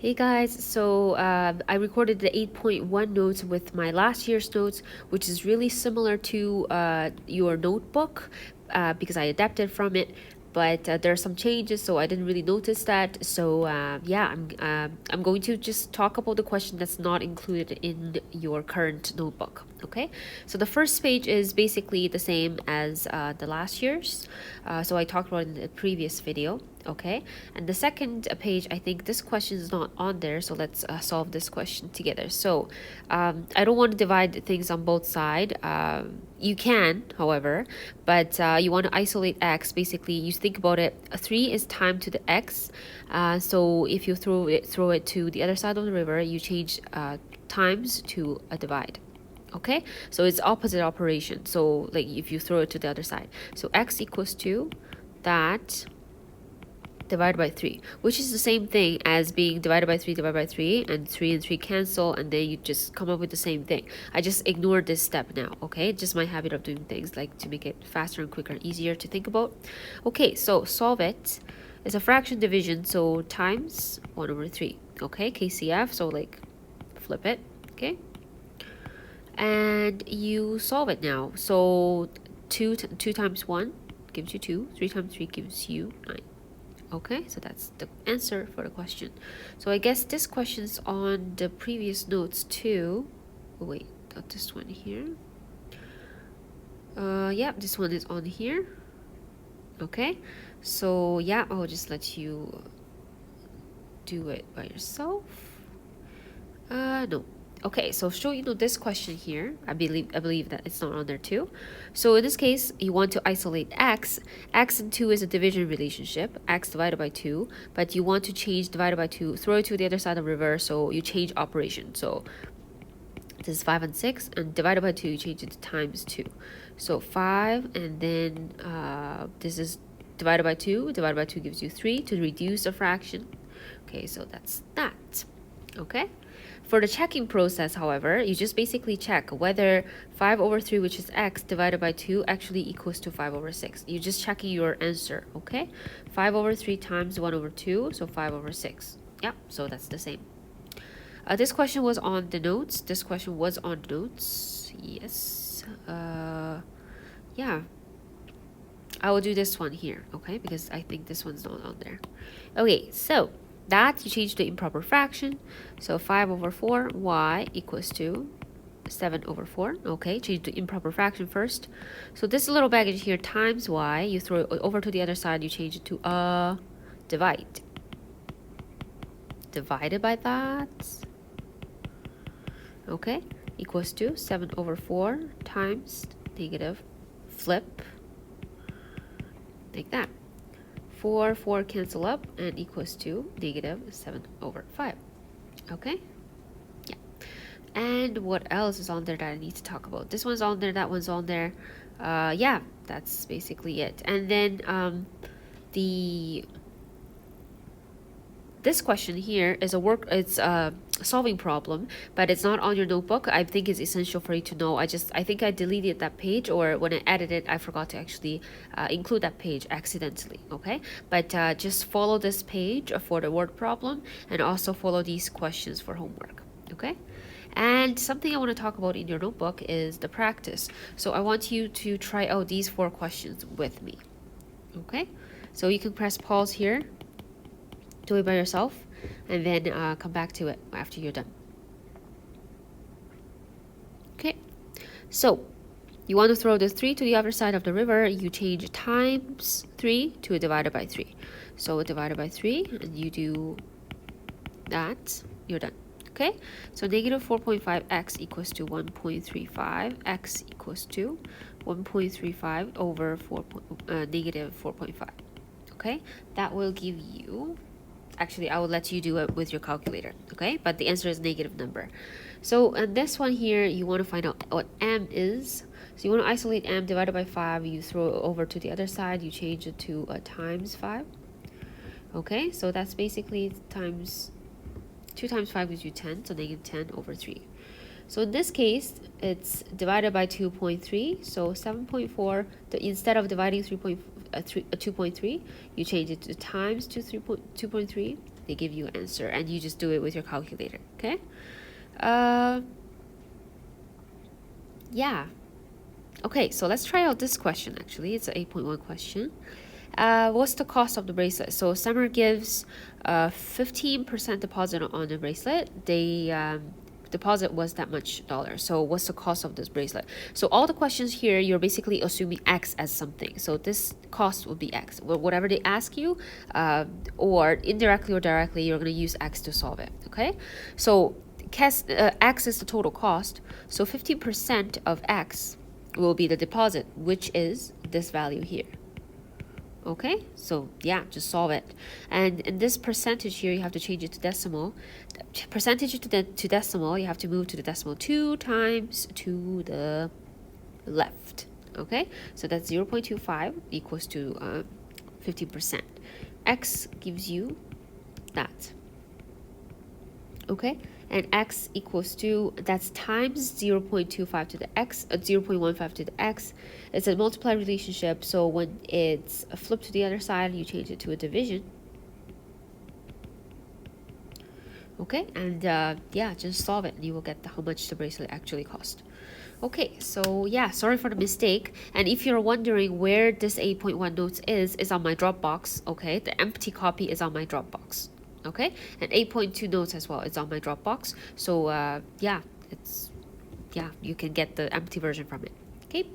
Hey guys, so I recorded the 8.1 notes with my last year's notes, which is really similar to your notebook because I adapted from it. But there are some changes, so I didn't really notice that. So yeah, I'm going to just talk about the question that's not included in your current notebook. Okay, so the first page is basically the same as the last year's. So I talked about it in the previous video. Okay, and the second page, I think this question is not on there, so let's solve this question together. So I don't want to divide things on both sides. You can, however, but you want to isolate x. Basically, you think about it, 3 is time to the x. So if you throw it to the other side of the river, you change times to a divide. Okay, so it's opposite operation. So like if you throw it to the other side, so x equals to that divided by 3, which is the same thing as being divided by 3 divided by 3, and 3 and 3 cancel, and then you just come up with the same thing. I just ignored this step now. Okay, just my habit of doing things like to make it faster and quicker, easier to think about. Okay, so solve it. It's a fraction division, so times 1 over 3. Okay, KCF, so like flip it. Okay, and you solve it now. So 2 times 1 gives you 2, 3 times 3 gives you 9. Okay, so that's the answer for the question. So I guess this question's on the previous notes too. Oh, wait, not this one here. Yeah, this one is on here. Okay, so yeah, I'll just let you do it by yourself. No. Okay, so this question here, I believe that it's not on there too. So in this case, you want to isolate x. X and 2 is a division relationship, x divided by 2, but you want to change divided by 2, throw it to the other side of the river, so you change operation. So this is 5 and 6, and divided by 2, you change it to times 2. So 5, and then this is divided by 2 gives you 3 to reduce a fraction. Okay, so that's that. Okay. For the checking process, however, you just basically check whether 5 over 3, which is x, divided by 2 actually equals to 5 over 6. You're just checking your answer, okay? 5 over 3 times 1 over 2, so 5 over 6. Yeah, so that's the same. This question was on the notes. Yes. Yeah. I will do this one here, okay? Because I think this one's not on there. Okay, so that you change to improper fraction. So 5 over 4 y equals to 7 over 4. Okay, change to improper fraction first. So this little baggage here times y, you throw it over to the other side, you change it to divide. Divided by that. Okay, equals to 7 over 4 times negative flip, like that. 4 cancel up and equals to negative 7 over 5. Okay, yeah. And what else is on there that I need to talk about? This one's on there, that one's on there. Yeah, that's basically it. And then this question here is it's a solving problem, but it's not on your notebook. I think it's essential for you to know. I think I deleted that page, or when I edited, I forgot to actually include that page accidentally. Okay, but just follow this page for the word problem, and also follow these questions for homework. Okay. And something I want to talk about in your notebook is the practice. So I want you to try out these 4 questions with me. Okay, so you can press pause here, do it by yourself, and then come back to it after you're done. Okay, so you want to throw the 3 to the other side of the river. You change times 3 to divided by 3. So divided by 3, and you do that, you're done. Okay, so negative 4.5x equals to 1.35. X equals to 1.35 over negative 4.5. Okay, that will give you, actually I will let you do it with your calculator, okay? But the answer is negative number. So and this one here, you want to find out what m is. So you want to isolate m divided by 5. You throw it over to the other side, you change it to times 5. Okay, so that's basically times 2 times 5 gives you 10, so negative 10 over 3. So in this case, it's divided by 2.3, so 7.4. Instead of dividing 2.3, you change it to times 2.3. they give you an answer, and you just do it with your calculator. Okay. Yeah. Okay, so let's try out this question. Actually, it's an 8.1 question. What's the cost of the bracelet? So Summer gives 15% deposit on the bracelet. They deposit was that much dollars. So what's the cost of this bracelet? So all the questions here, you're basically assuming X as something. So this cost will be X. Whatever they ask you, or indirectly or directly, you're going to use X to solve it. Okay, so X is the total cost. So 15% of X will be the deposit, which is this value here. Okay, so yeah, just solve it. And in this percentage here, you have to change it to decimal. Percentage to decimal, you have to move to the decimal 2 times to the left. Okay, so that's 0.25 equals to 50%. X gives you that. Okay, and X equals to, that's times 0.25 to the X, 0.15 to the X. It's a multiply relationship, so when it's flipped to the other side, you change it to a division. Okay, and yeah, just solve it and you will get how much the bracelet actually cost. Okay, so yeah, sorry for the mistake. And if you're wondering where this 8.1 notes is on my Dropbox. Okay, the empty copy is on my Dropbox. Okay, and 8.2 notes as well, it's on my Dropbox. So yeah, you can get the empty version from it. Okay.